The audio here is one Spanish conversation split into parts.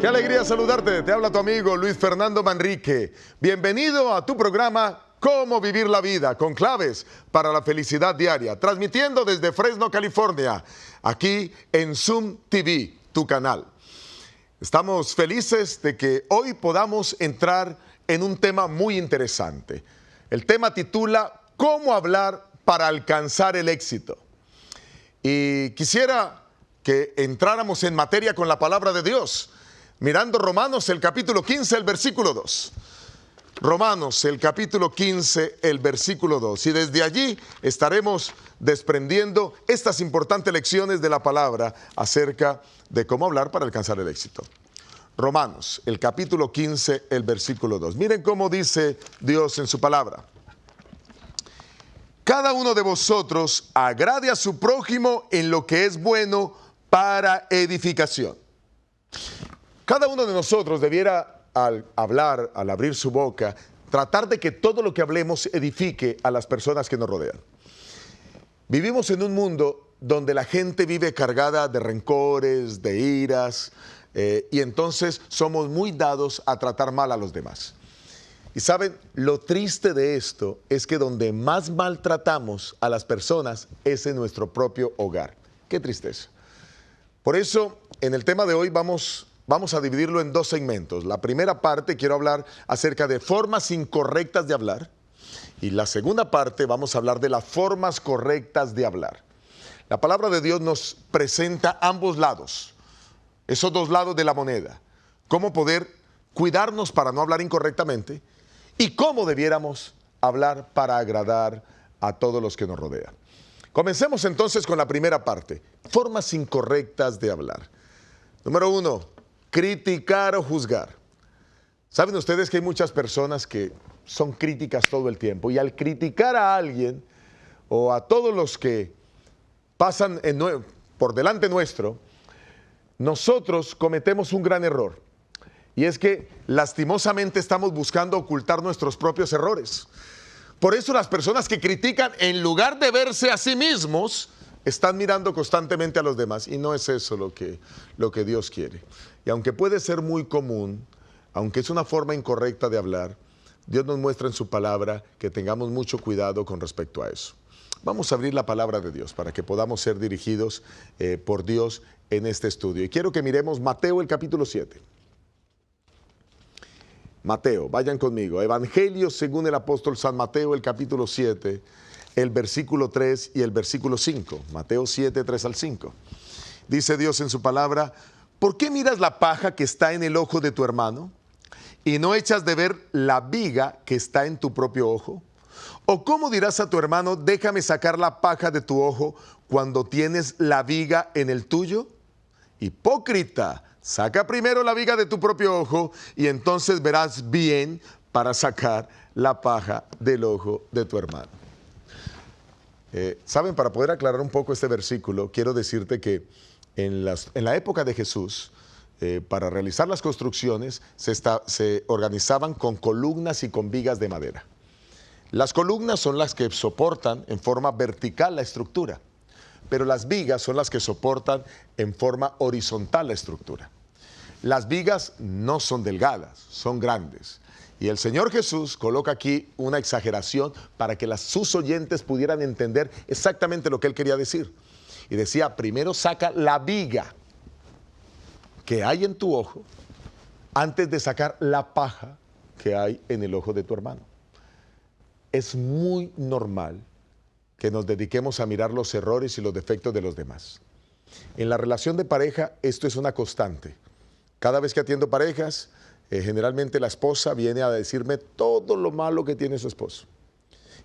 Qué alegría saludarte. Te habla tu amigo Luis Fernando Manrique. Bienvenido a tu programa Cómo vivir la vida, con claves para la felicidad diaria. Transmitiendo desde Fresno, California, aquí en Zoom TV, tu canal. Estamos felices de que hoy podamos entrar en un tema muy interesante. El tema titula ¿Cómo hablar para alcanzar el éxito? Y quisiera que entráramos en materia con la palabra de Dios, mirando Romanos el capítulo 15, el versículo 2. Romanos el capítulo 15, el versículo 2. Y desde allí estaremos desprendiendo estas importantes lecciones de la palabra acerca de cómo hablar para alcanzar el éxito. Romanos el capítulo 15, el versículo 2. Miren cómo dice Dios en su palabra. Cada uno de vosotros agrade a su prójimo en lo que es bueno para edificación. Cada uno de nosotros debiera, al hablar, al abrir su boca, tratar de que todo lo que hablemos edifique a las personas que nos rodean. Vivimos en un mundo donde la gente vive cargada de rencores, de iras, y entonces somos muy dados a tratar mal a los demás. Y saben, lo triste de esto es que donde más maltratamos a las personas es en nuestro propio hogar. Qué tristeza. Por eso, en el tema de hoy vamos a dividirlo en dos segmentos. La primera parte quiero hablar acerca de formas incorrectas de hablar. Y la segunda parte vamos a hablar de las formas correctas de hablar. La palabra de Dios nos presenta ambos lados, esos dos lados de la moneda. Cómo poder cuidarnos para no hablar incorrectamente y cómo debiéramos hablar para agradar a todos los que nos rodean. Comencemos entonces con la primera parte, formas incorrectas de hablar. Número 1, criticar o juzgar. ¿Saben ustedes que hay muchas personas que son críticas todo el tiempo? Y al criticar a alguien o a todos los que pasan por delante nuestro, nosotros cometemos un gran error. Y es que lastimosamente estamos buscando ocultar nuestros propios errores. Por eso las personas que critican, en lugar de verse a sí mismos, están mirando constantemente a los demás. Y no es eso lo que Dios quiere. Y aunque puede ser muy común, aunque es una forma incorrecta de hablar, Dios nos muestra en su palabra que tengamos mucho cuidado con respecto a eso. Vamos a abrir la palabra de Dios para que podamos ser dirigidos por Dios en este estudio. Y quiero que miremos Mateo el capítulo 7. Mateo, vayan conmigo. Evangelio según el apóstol San Mateo, el capítulo 7, el versículo 3 y el versículo 5. Mateo 7, 3 al 5. Dice Dios en su palabra: ¿por qué miras la paja que está en el ojo de tu hermano y no echas de ver la viga que está en tu propio ojo? ¿O cómo dirás a tu hermano, déjame sacar la paja de tu ojo cuando tienes la viga en el tuyo? Hipócrita, saca primero la viga de tu propio ojo y entonces verás bien para sacar la paja del ojo de tu hermano. Saben, para poder aclarar un poco este versículo, quiero decirte que en la época de Jesús, para realizar las construcciones, se organizaban con columnas y con vigas de madera. Las columnas son las que soportan en forma vertical la estructura, pero las vigas son las que soportan en forma horizontal la estructura. Las vigas no son delgadas, son grandes. Y el Señor Jesús coloca aquí una exageración para que sus oyentes pudieran entender exactamente lo que Él quería decir. Y decía, primero saca la viga que hay en tu ojo antes de sacar la paja que hay en el ojo de tu hermano. Es muy normal que nos dediquemos a mirar los errores y los defectos de los demás. En la relación de pareja esto es una constante. Cada vez que atiendo parejas, generalmente la esposa viene a decirme todo lo malo que tiene su esposo.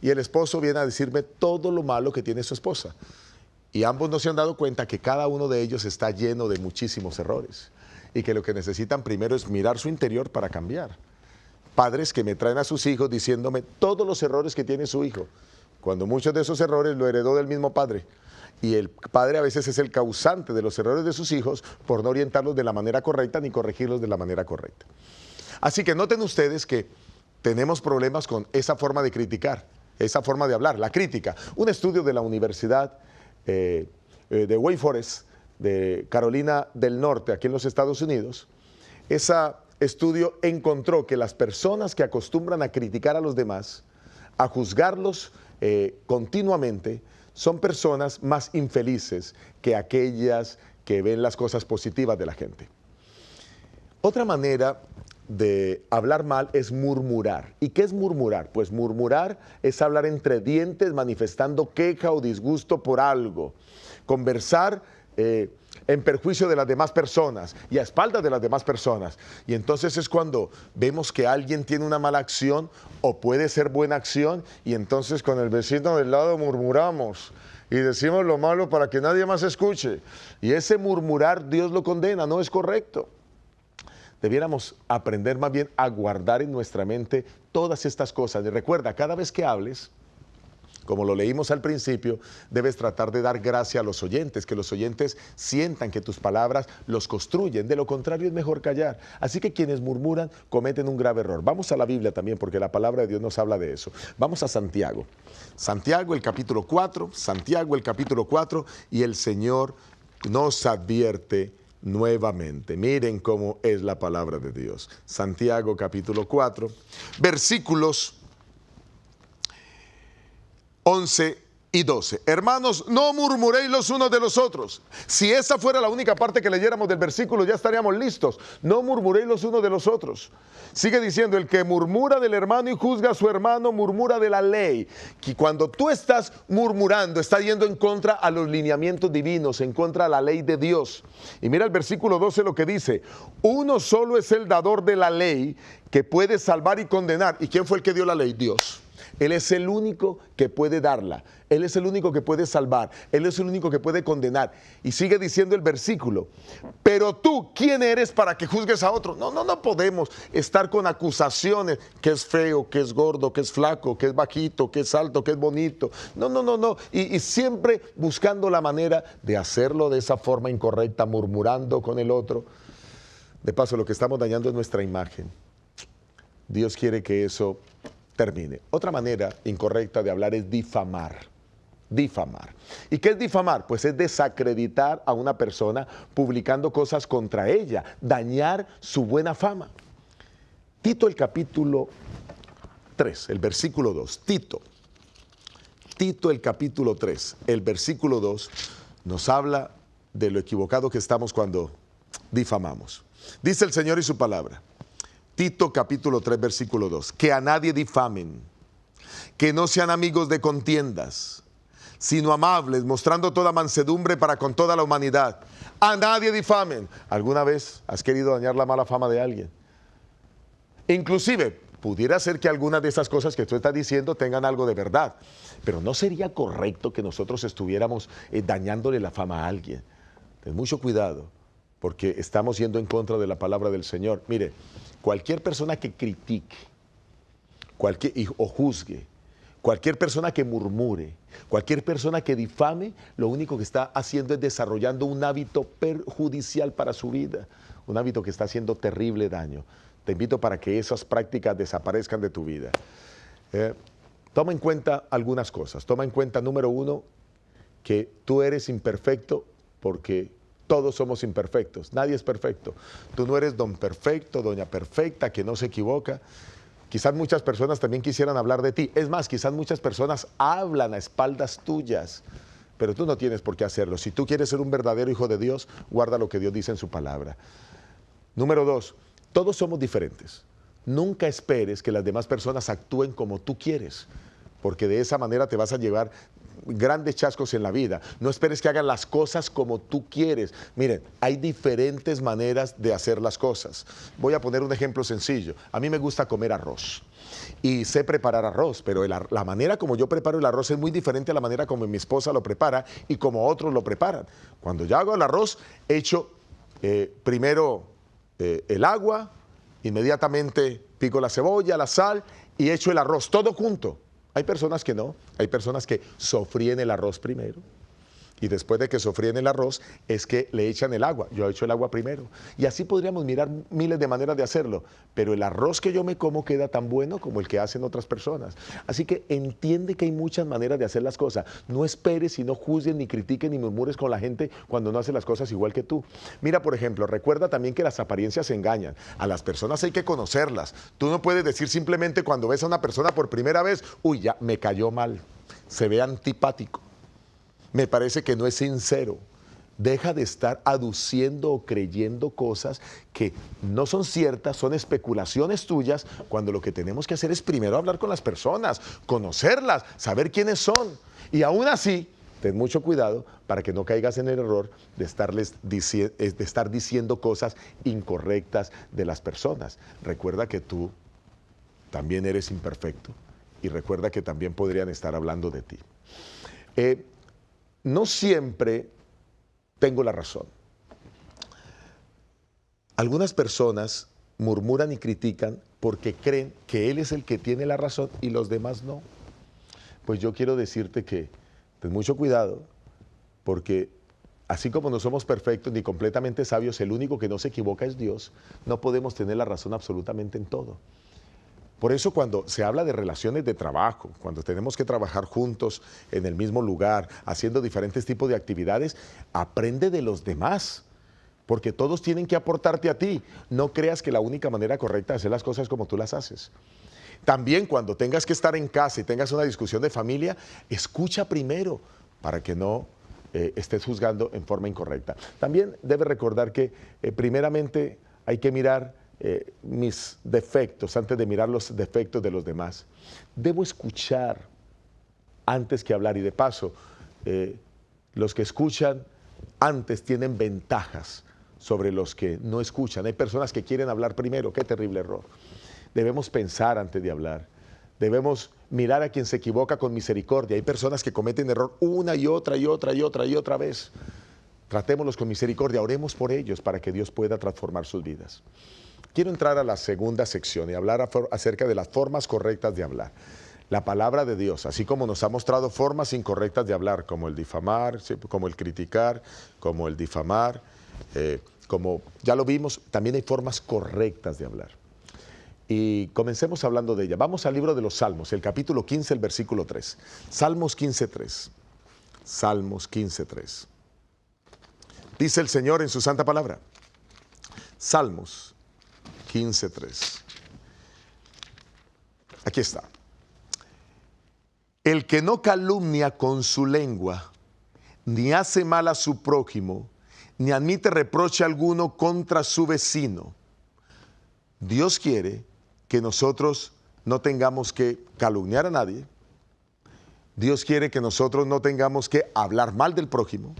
Y el esposo viene a decirme todo lo malo que tiene su esposa. Y ambos no se han dado cuenta que cada uno de ellos está lleno de muchísimos errores. Y que lo que necesitan primero es mirar su interior para cambiar. Padres que me traen a sus hijos diciéndome todos los errores que tiene su hijo, cuando muchos de esos errores lo heredó del mismo padre. Y el padre a veces es el causante de los errores de sus hijos por no orientarlos de la manera correcta ni corregirlos de la manera correcta. Así que noten ustedes que tenemos problemas con esa forma de criticar, esa forma de hablar, la crítica. Un estudio de la Universidad de Wake Forest, de Carolina del Norte, aquí en los Estados Unidos, Ese estudio encontró que las personas que acostumbran a criticar a los demás, a juzgarlos continuamente, son personas más infelices que aquellas que ven las cosas positivas de la gente. Otra manera de hablar mal es murmurar. ¿Y qué es murmurar? Pues murmurar es hablar entre dientes manifestando queja o disgusto por algo. Conversar en perjuicio de las demás personas y a espaldas de las demás personas. Y entonces es cuando vemos que alguien tiene una mala acción o puede ser buena acción y entonces con el vecino del lado murmuramos y decimos lo malo para que nadie más escuche. Y ese murmurar Dios lo condena, no es correcto. Debiéramos aprender más bien a guardar en nuestra mente todas estas cosas. Y recuerda, cada vez que hables, como lo leímos al principio, debes tratar de dar gracia a los oyentes, que los oyentes sientan que tus palabras los construyen. De lo contrario, es mejor callar. Así que quienes murmuran cometen un grave error. Vamos a la Biblia también, porque la palabra de Dios nos habla de eso. Vamos a Santiago. Santiago, el capítulo 4. Santiago, el capítulo 4. Y el Señor nos advierte nuevamente. Miren cómo es la palabra de Dios. Santiago, capítulo 4. Versículos 11 y 12. Hermanos, no murmuréis los unos de los otros. Si esa fuera la única parte que leyéramos del versículo, ya estaríamos listos. No murmuréis los unos de los otros. Sigue diciendo, el que murmura del hermano y juzga a su hermano, murmura de la ley. Que cuando tú estás murmurando, está yendo en contra a los lineamientos divinos, en contra a la ley de Dios. Y mira el versículo 12 lo que dice, uno solo es el dador de la ley que puede salvar y condenar. ¿Y quién fue el que dio la ley? Dios. Él es el único que puede darla. Él es el único que puede salvar. Él es el único que puede condenar. Y sigue diciendo el versículo, pero tú, ¿quién eres para que juzgues a otro? No podemos estar con acusaciones, que es feo, que es gordo, que es flaco, que es bajito, que es alto, que es bonito. No. Y siempre buscando la manera de hacerlo de esa forma incorrecta, murmurando con el otro. De paso, lo que estamos dañando es nuestra imagen. Dios quiere que eso termine. Otra manera incorrecta de hablar es difamar. Difamar. ¿Y qué es difamar? Pues es desacreditar a una persona publicando cosas contra ella, dañar su buena fama. Tito el capítulo 3, el versículo 2. Tito el capítulo 3, el versículo 2 nos habla de lo equivocado que estamos cuando difamamos. Dice el Señor y su palabra. Tito capítulo 3 versículo 2, que a nadie difamen, que no sean amigos de contiendas, sino amables, mostrando toda mansedumbre para con toda la humanidad. A nadie difamen. ¿Alguna vez has querido dañar la mala fama de alguien? Inclusive, pudiera ser que algunas de esas cosas que tú estás diciendo tengan algo de verdad, pero no sería correcto que nosotros estuviéramos dañándole la fama a alguien. Ten mucho cuidado, porque estamos yendo en contra de la palabra del Señor. Mire, cualquier persona que critique o juzgue, cualquier persona que murmure, cualquier persona que difame, lo único que está haciendo es desarrollando un hábito perjudicial para su vida, un hábito que está haciendo terrible daño. Te invito para que esas prácticas desaparezcan de tu vida. Toma en cuenta algunas cosas. Toma en cuenta, número uno, que tú eres imperfecto porque todos somos imperfectos, nadie es perfecto. Tú no eres don perfecto, doña perfecta, que no se equivoca. Quizás muchas personas también quisieran hablar de ti. Es más, quizás muchas personas hablan a espaldas tuyas, pero tú no tienes por qué hacerlo. Si tú quieres ser un verdadero hijo de Dios, guarda lo que Dios dice en su palabra. Número dos, todos somos diferentes. Nunca esperes que las demás personas actúen como tú quieres, porque de esa manera te vas a llevar grandes chascos en la vida. No esperes que hagan las cosas como tú quieres. Miren, hay diferentes maneras de hacer las cosas. Voy a poner un ejemplo sencillo. A mí me gusta comer arroz y sé preparar arroz, pero la manera como yo preparo el arroz es muy diferente a la manera como mi esposa lo prepara y como otros lo preparan. Cuando yo hago el arroz, echo primero el agua, inmediatamente pico la cebolla, la sal y echo el arroz, todo junto. Hay personas que no, hay personas que sofríen el arroz primero y después de que sofríen el arroz es que le echan el agua. Yo he hecho el agua primero. Y así podríamos mirar miles de maneras de hacerlo, pero el arroz que yo me como queda tan bueno como el que hacen otras personas. Así que entiende que hay muchas maneras de hacer las cosas. No esperes y no juzgues, ni critiques, ni murmures con la gente cuando no hace las cosas igual que tú. Mira, por ejemplo, recuerda también que las apariencias engañan. A las personas hay que conocerlas. Tú no puedes decir simplemente cuando ves a una persona por primera vez, uy, ya me cayó mal, se ve antipático. Me parece que no es sincero. Deja de estar aduciendo o creyendo cosas que no son ciertas, son especulaciones tuyas, cuando lo que tenemos que hacer es primero hablar con las personas, conocerlas, saber quiénes son. Y aún así, ten mucho cuidado para que no caigas en el error de estar diciendo cosas incorrectas de las personas. Recuerda que tú también eres imperfecto y recuerda que también podrían estar hablando de ti. No siempre tengo la razón. Algunas personas murmuran y critican porque creen que él es el que tiene la razón y los demás no. Pues yo quiero decirte que ten mucho cuidado, porque así como no somos perfectos ni completamente sabios, el único que no se equivoca es Dios. No podemos tener la razón absolutamente en todo. Por eso cuando se habla de relaciones de trabajo, cuando tenemos que trabajar juntos en el mismo lugar, haciendo diferentes tipos de actividades, aprende de los demás, porque todos tienen que aportarte a ti. No creas que la única manera correcta de hacer las cosas es como tú las haces. También cuando tengas que estar en casa y tengas una discusión de familia, escucha primero para que no estés juzgando en forma incorrecta. También debes recordar que primeramente hay que mirar mis defectos antes de mirar los defectos de los demás. Debo escuchar antes que hablar, y de paso, los que escuchan antes tienen ventajas sobre los que no escuchan. Hay personas que quieren hablar primero. Qué terrible error. Debemos pensar antes de hablar. Debemos mirar a quien se equivoca con misericordia. Hay personas que cometen error una y otra y otra y otra y otra vez. Tratémoslos con misericordia, oremos por ellos para que Dios pueda transformar sus vidas. Quiero entrar a la segunda sección y hablar acerca de las formas correctas de hablar. La palabra de Dios, así como nos ha mostrado formas incorrectas de hablar, como el difamar, como el criticar, como el difamar, como ya lo vimos, también hay formas correctas de hablar. Y comencemos hablando de ella. Vamos al libro de los Salmos, el capítulo 15, el versículo 3. Salmos 15:3. Salmos 15:3. Dice el Señor en su santa palabra. Salmos 15:3. Aquí está. El que no calumnia con su lengua, ni hace mal a su prójimo, ni admite reproche alguno contra su vecino. Dios quiere que nosotros no tengamos que calumniar a nadie. Dios quiere que nosotros no tengamos que hablar mal del prójimo.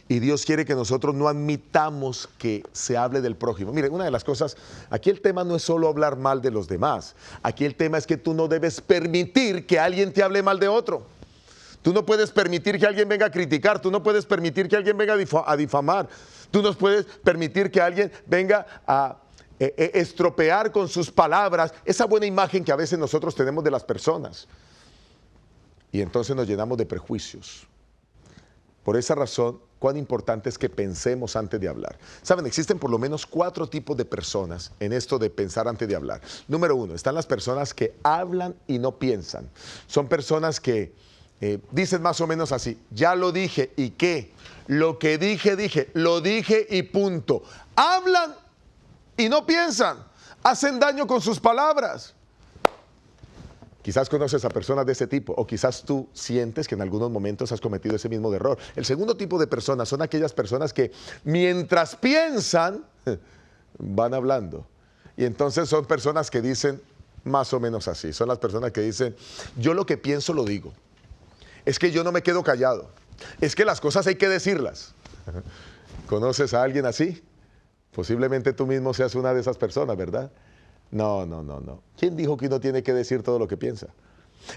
Y Dios quiere que nosotros no admitamos que se hable del prójimo. Miren, una de las cosas, aquí el tema no es solo hablar mal de los demás. Aquí el tema es que tú no debes permitir que alguien te hable mal de otro. Tú no puedes permitir que alguien venga a criticar. Tú no puedes permitir que alguien venga a difamar. Tú no puedes permitir que alguien venga a estropear con sus palabras esa buena imagen que a veces nosotros tenemos de las personas. Y entonces nos llenamos de prejuicios. Por esa razón, cuán importante es que pensemos antes de hablar. Saben, existen por lo menos 4 tipos de personas en esto de pensar antes de hablar. Número 1, están las personas que hablan y no piensan. Son personas que dicen más o menos así: ya lo dije, ¿y qué? Lo que dije, dije, lo dije y punto. Hablan y no piensan, hacen daño con sus palabras. Quizás conoces a personas de ese tipo, o quizás tú sientes que en algunos momentos has cometido ese mismo error. El segundo tipo de personas son aquellas personas que mientras piensan, van hablando. Y entonces son personas que dicen más o menos así. Son las personas que dicen: yo lo que pienso lo digo. Es que yo no me quedo callado. Es que las cosas hay que decirlas. ¿Conoces a alguien así? Posiblemente tú mismo seas una de esas personas, ¿verdad? No. ¿Quién dijo que uno tiene que decir todo lo que piensa?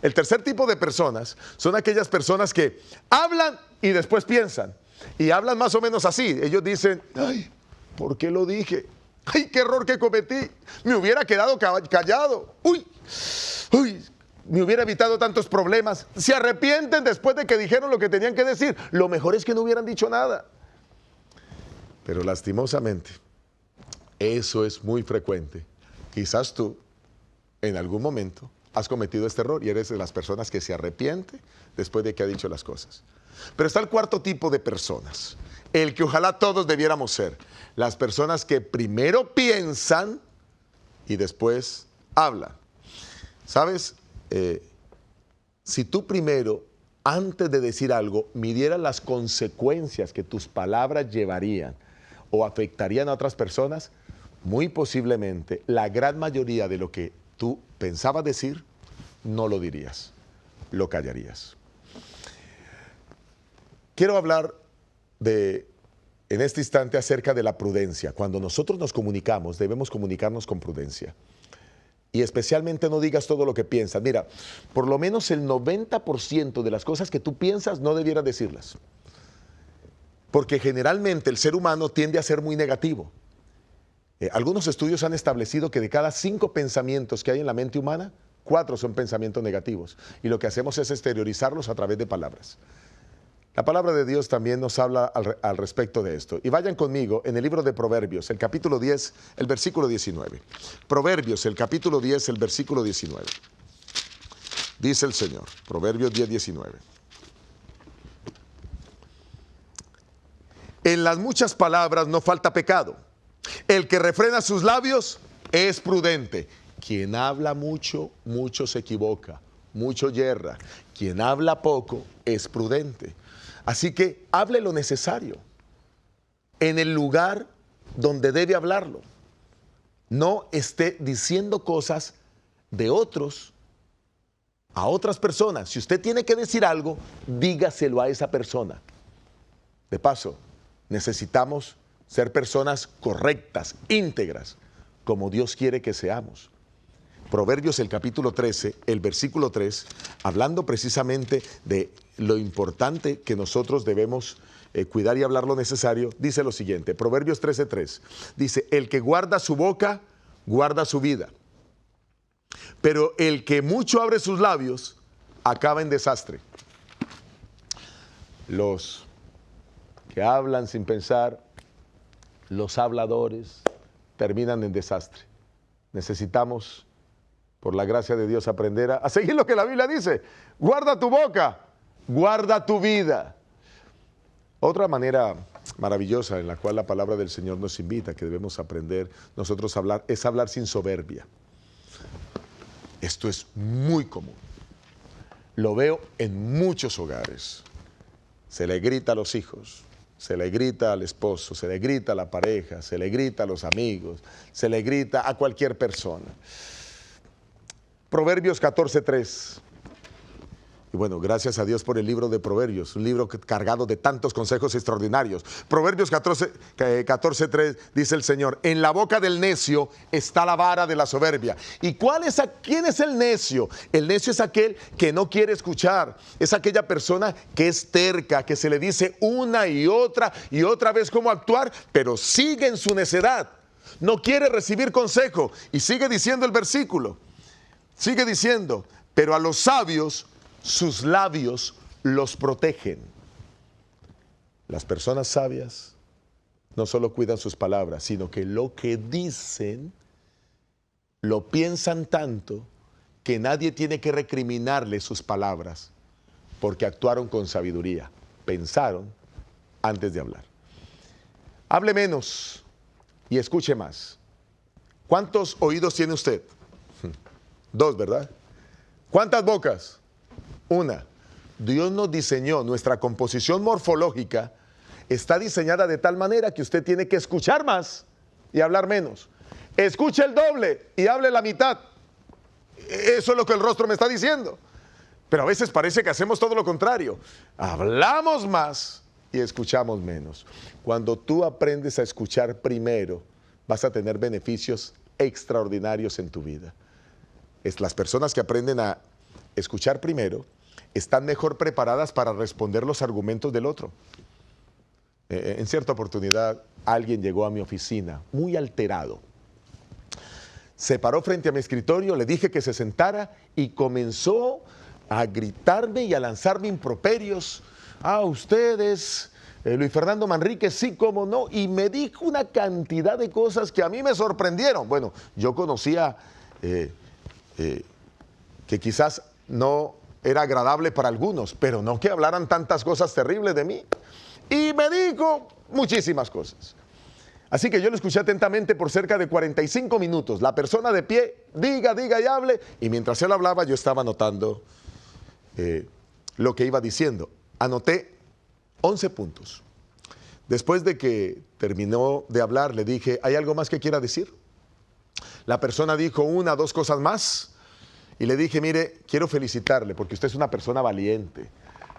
El tercer tipo de personas son aquellas personas que hablan y después piensan. Y hablan más o menos así. Ellos dicen: ay, ¿por qué lo dije? Ay, qué error que cometí. Me hubiera quedado callado. Uy, me hubiera evitado tantos problemas. Se arrepienten después de que dijeron lo que tenían que decir. Lo mejor es que no hubieran dicho nada. Pero lastimosamente, eso es muy frecuente. Quizás tú, en algún momento, has cometido este error y eres de las personas que se arrepiente después de que ha dicho las cosas. Pero está el cuarto tipo de personas, el que ojalá todos debiéramos ser. Las personas que primero piensan y después hablan. ¿Sabes? Si tú primero, antes de decir algo, midieras las consecuencias que tus palabras llevarían o afectarían a otras personas, muy posiblemente la gran mayoría de lo que tú pensabas decir, no lo dirías, lo callarías. Quiero hablar en este instante acerca de la prudencia. Cuando nosotros nos comunicamos, debemos comunicarnos con prudencia. Y especialmente no digas todo lo que piensas. Mira, por lo menos el 90% de las cosas que tú piensas no debieras decirlas. Porque generalmente el ser humano tiende a ser muy negativo. Algunos estudios han establecido que de cada 5 pensamientos que hay en la mente humana, 4 son pensamientos negativos. Y lo que hacemos es exteriorizarlos a través de palabras. La palabra de Dios también nos habla al respecto de esto. Y vayan conmigo en el libro de Proverbios, el capítulo 10, el versículo 19. Proverbios, el capítulo 10, el versículo 19. Dice el Señor, Proverbios 10, 19. En las muchas palabras no falta pecado. El que refrena sus labios es prudente. Quien habla mucho, mucho se equivoca, mucho yerra. Quien habla poco es prudente. Así que hable lo necesario en el lugar donde debe hablarlo. No esté diciendo cosas de otros a otras personas. Si usted tiene que decir algo, dígaselo a esa persona. De paso, necesitamos ser personas correctas, íntegras, como Dios quiere que seamos. Proverbios, el capítulo 13, el versículo 3, hablando precisamente de lo importante que nosotros debemos cuidar y hablar lo necesario, dice lo siguiente, Proverbios 13:3, dice, el que guarda su boca, guarda su vida, pero el que mucho abre sus labios, acaba en desastre. Los que hablan sin pensar, los habladores, terminan en desastre. Necesitamos, por la gracia de Dios, aprender a seguir lo que la Biblia dice. Guarda tu boca, guarda tu vida. Otra manera maravillosa en la cual la palabra del Señor nos invita, que debemos aprender nosotros a hablar, es hablar sin soberbia. Esto es muy común. Lo veo en muchos hogares. Se le grita a los hijos, se le grita al esposo, se le grita a la pareja, se le grita a los amigos, se le grita a cualquier persona. Proverbios 14:3. Y bueno, gracias a Dios por el libro de Proverbios, un libro cargado de tantos consejos extraordinarios. Proverbios 14:3 dice el Señor, en la boca del necio está la vara de la soberbia. ¿Y quién es el necio? El necio es aquel que no quiere escuchar, es aquella persona que es terca, que se le dice una y otra vez cómo actuar, pero sigue en su necedad, no quiere recibir consejo. Y sigue diciendo el versículo, sigue diciendo, pero a los sabios sus labios los protegen. Las personas sabias no solo cuidan sus palabras, sino que lo que dicen lo piensan tanto que nadie tiene que recriminarle sus palabras, porque actuaron con sabiduría, pensaron antes de hablar. Hable menos y escuche más. ¿Cuántos oídos tiene usted? 2, ¿verdad? ¿Cuántas bocas? 1. Dios nos diseñó, nuestra composición morfológica está diseñada de tal manera que usted tiene que escuchar más y hablar menos. Escuche el doble y hable la mitad. Eso es lo que el rostro me está diciendo. Pero a veces parece que hacemos todo lo contrario. Hablamos más y escuchamos menos. Cuando tú aprendes a escuchar primero, vas a tener beneficios extraordinarios en tu vida. Las personas que aprenden a escuchar primero están mejor preparadas para responder los argumentos del otro. En cierta oportunidad, alguien llegó a mi oficina muy alterado. se paró frente a mi escritorio, le dije que se sentara y comenzó a gritarme y a lanzarme improperios. Ah, ustedes, Luis Fernando Manríquez, sí, cómo no. Y me dijo una cantidad de cosas que a mí me sorprendieron. Bueno, yo conocía que quizás no era agradable para algunos, pero no que hablaran tantas cosas terribles de mí. Y me dijo muchísimas cosas. Así que yo lo escuché atentamente por cerca de 45 minutos. La persona de pie, diga y hable. Y mientras él hablaba, yo estaba anotando lo que iba diciendo. Anoté 11 puntos. Después de que terminó de hablar, le dije, ¿hay algo más que quiera decir? La persona dijo 1 o 2 cosas más. Y le dije, mire, quiero felicitarle porque usted es una persona valiente.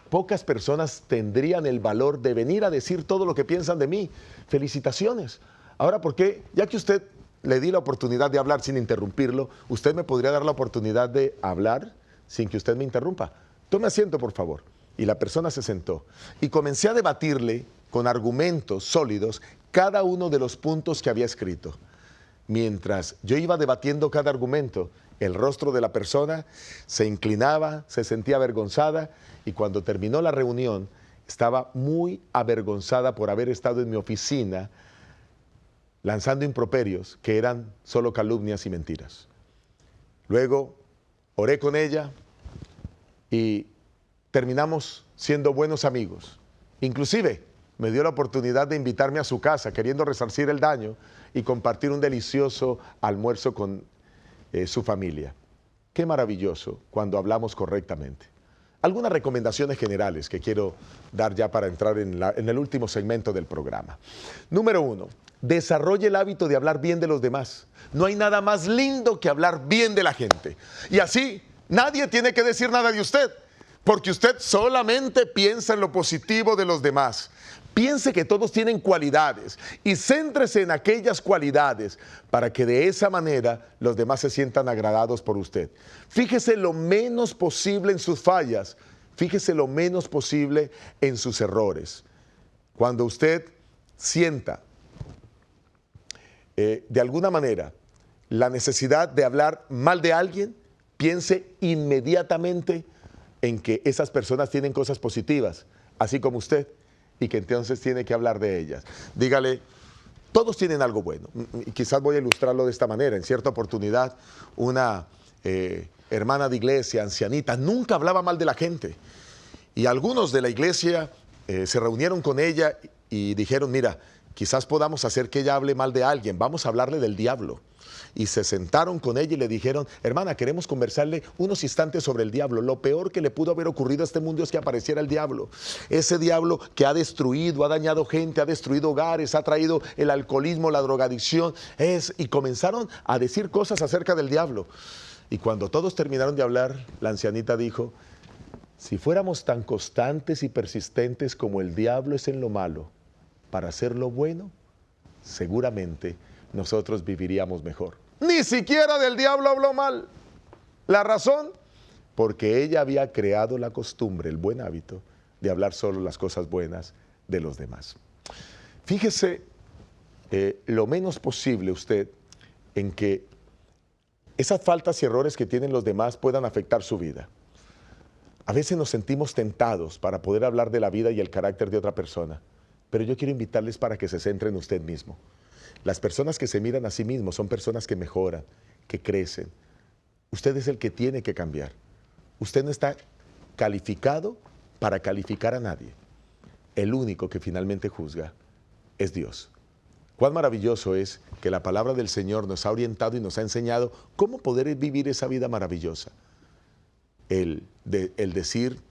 Pocas personas tendrían el valor de venir a decir todo lo que piensan de mí. Felicitaciones. Ahora, ¿por qué? Ya que usted le di la oportunidad de hablar sin interrumpirlo, ¿usted me podría dar la oportunidad de hablar sin que usted me interrumpa? Tome asiento, por favor. Y la persona se sentó. Y comencé a debatirle con argumentos sólidos cada uno de los puntos que había escrito. Mientras yo iba debatiendo cada argumento, el rostro de la persona se inclinaba, se sentía avergonzada y cuando terminó la reunión estaba muy avergonzada por haber estado en mi oficina lanzando improperios que eran solo calumnias y mentiras. Luego oré con ella y terminamos siendo buenos amigos. Inclusive me dio la oportunidad de invitarme a su casa queriendo resarcir el daño y compartir un delicioso almuerzo con su familia. Qué maravilloso cuando hablamos correctamente. Algunas recomendaciones generales que quiero dar ya para entrar en el último segmento del programa. Número 1, desarrolle el hábito de hablar bien de los demás. No hay nada más lindo que hablar bien de la gente. Y así nadie tiene que decir nada de usted, porque usted solamente piensa en lo positivo de los demás. Piense que todos tienen cualidades y céntrese en aquellas cualidades para que de esa manera los demás se sientan agradados por usted. Fíjese lo menos posible en sus fallas, fíjese lo menos posible en sus errores. Cuando usted sienta de alguna manera la necesidad de hablar mal de alguien, piense inmediatamente en que esas personas tienen cosas positivas, así como usted, y que entonces tiene que hablar de ellas. Dígale, todos tienen algo bueno. Y quizás voy a ilustrarlo de esta manera. En cierta oportunidad, una hermana de iglesia, ancianita, nunca hablaba mal de la gente. Y algunos de la iglesia se reunieron con ella y dijeron, mira, quizás podamos hacer que ella hable mal de alguien, vamos a hablarle del diablo. Y se sentaron con ella y le dijeron, hermana, queremos conversarle unos instantes sobre el diablo. Lo peor que le pudo haber ocurrido a este mundo es que apareciera el diablo. Ese diablo que ha destruido, ha dañado gente, ha destruido hogares, ha traído el alcoholismo, la drogadicción. Y comenzaron a decir cosas acerca del diablo. Y cuando todos terminaron de hablar, la ancianita dijo, si fuéramos tan constantes y persistentes como el diablo es en lo malo, para hacer lo bueno, seguramente nosotros viviríamos mejor. Ni siquiera del diablo habló mal. ¿La razón? Porque ella había creado la costumbre, el buen hábito, de hablar solo las cosas buenas de los demás. Fíjese lo menos posible usted en que esas faltas y errores que tienen los demás puedan afectar su vida. A veces nos sentimos tentados para poder hablar de la vida y el carácter de otra persona, pero yo quiero invitarles para que se centren en usted mismo. Las personas que se miran a sí mismos son personas que mejoran, que crecen. Usted es el que tiene que cambiar. Usted no está calificado para calificar a nadie. El único que finalmente juzga es Dios. Cuán maravilloso es que la palabra del Señor nos ha orientado y nos ha enseñado cómo poder vivir esa vida maravillosa. El decir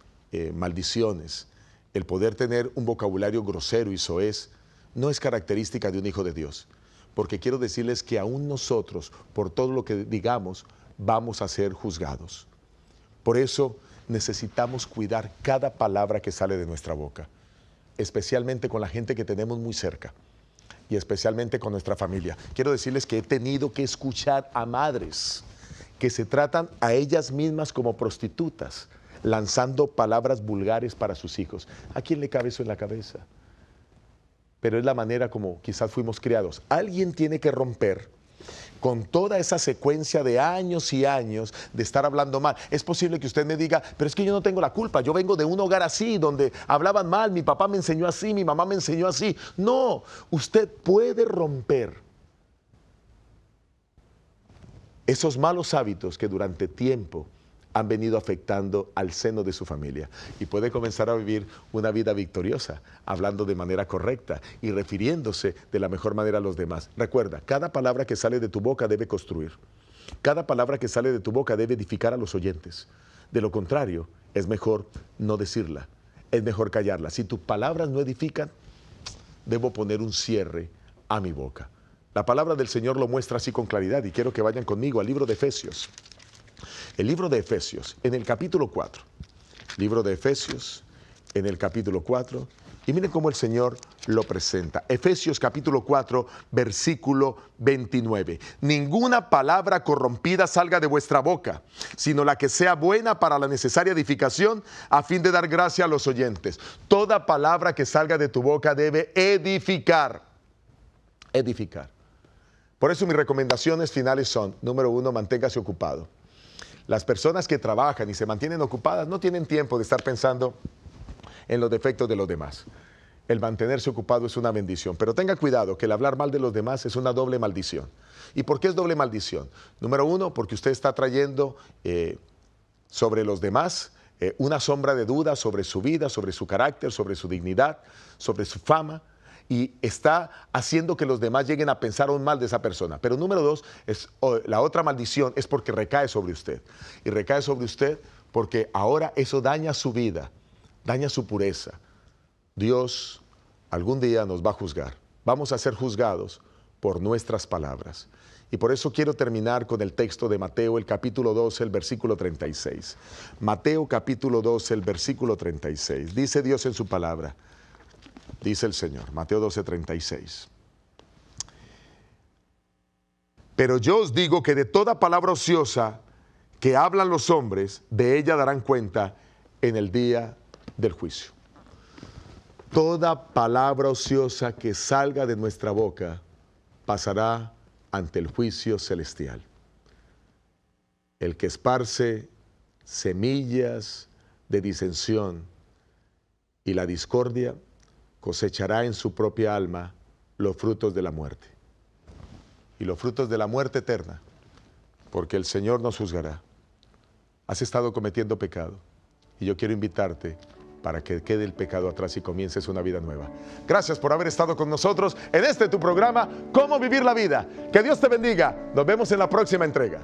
maldiciones, el poder tener un vocabulario grosero y soez, no es característica de un hijo de Dios. Porque quiero decirles que aún nosotros, por todo lo que digamos, vamos a ser juzgados. Por eso necesitamos cuidar cada palabra que sale de nuestra boca, especialmente con la gente que tenemos muy cerca y especialmente con nuestra familia. Quiero decirles que he tenido que escuchar a madres que se tratan a ellas mismas como prostitutas, lanzando palabras vulgares para sus hijos. ¿A quién le cabe eso en la cabeza? Pero es la manera como quizás fuimos criados. Alguien tiene que romper con toda esa secuencia de años y años de estar hablando mal. Es posible que usted me diga, pero es que yo no tengo la culpa, yo vengo de un hogar así, donde hablaban mal, mi papá me enseñó así, mi mamá me enseñó así. No, usted puede romper esos malos hábitos que durante tiempo han venido afectando al seno de su familia y puede comenzar a vivir una vida victoriosa, hablando de manera correcta y refiriéndose de la mejor manera a los demás. Recuerda, cada palabra que sale de tu boca debe construir. Cada palabra que sale de tu boca debe edificar a los oyentes. De lo contrario, es mejor no decirla, es mejor callarla. Si tus palabras no edifican, debo poner un cierre a mi boca. La palabra del Señor lo muestra así con claridad y quiero que vayan conmigo al libro de Efesios. El libro de Efesios, en el capítulo 4. Libro de Efesios, en el capítulo 4. Y miren cómo el Señor lo presenta. Efesios capítulo 4, versículo 29. Ninguna palabra corrompida salga de vuestra boca, sino la que sea buena para la necesaria edificación, a fin de dar gracia a los oyentes. Toda palabra que salga de tu boca debe edificar. Edificar. Por eso mis recomendaciones finales son, número 1, manténgase ocupado. Las personas que trabajan y se mantienen ocupadas no tienen tiempo de estar pensando en los defectos de los demás. El mantenerse ocupado es una bendición, pero tenga cuidado que el hablar mal de los demás es una doble maldición. ¿Y por qué es doble maldición? Número 1, porque usted está trayendo sobre los demás una sombra de duda sobre su vida, sobre su carácter, sobre su dignidad, sobre su fama, y está haciendo que los demás lleguen a pensar aún mal de esa persona. Pero número 2, la otra maldición es porque recae sobre usted. Y recae sobre usted porque ahora eso daña su vida, daña su pureza. Dios algún día nos va a juzgar. Vamos a ser juzgados por nuestras palabras. Y por eso quiero terminar con el texto de Mateo, el capítulo 12, el versículo 36. Mateo capítulo 12, el versículo 36. Dice Dios en su palabra. Dice el Señor, Mateo 12, 36. Pero yo os digo que de toda palabra ociosa que hablan los hombres, de ella darán cuenta en el día del juicio. Toda palabra ociosa que salga de nuestra boca pasará ante el juicio celestial. El que esparce semillas de disensión y la discordia, cosechará en su propia alma los frutos de la muerte. Y los frutos de la muerte eterna, porque el Señor nos juzgará. Has estado cometiendo pecado y yo quiero invitarte para que quede el pecado atrás y comiences una vida nueva. Gracias por haber estado con nosotros en tu programa, Cómo Vivir la Vida. Que Dios te bendiga. Nos vemos en la próxima entrega.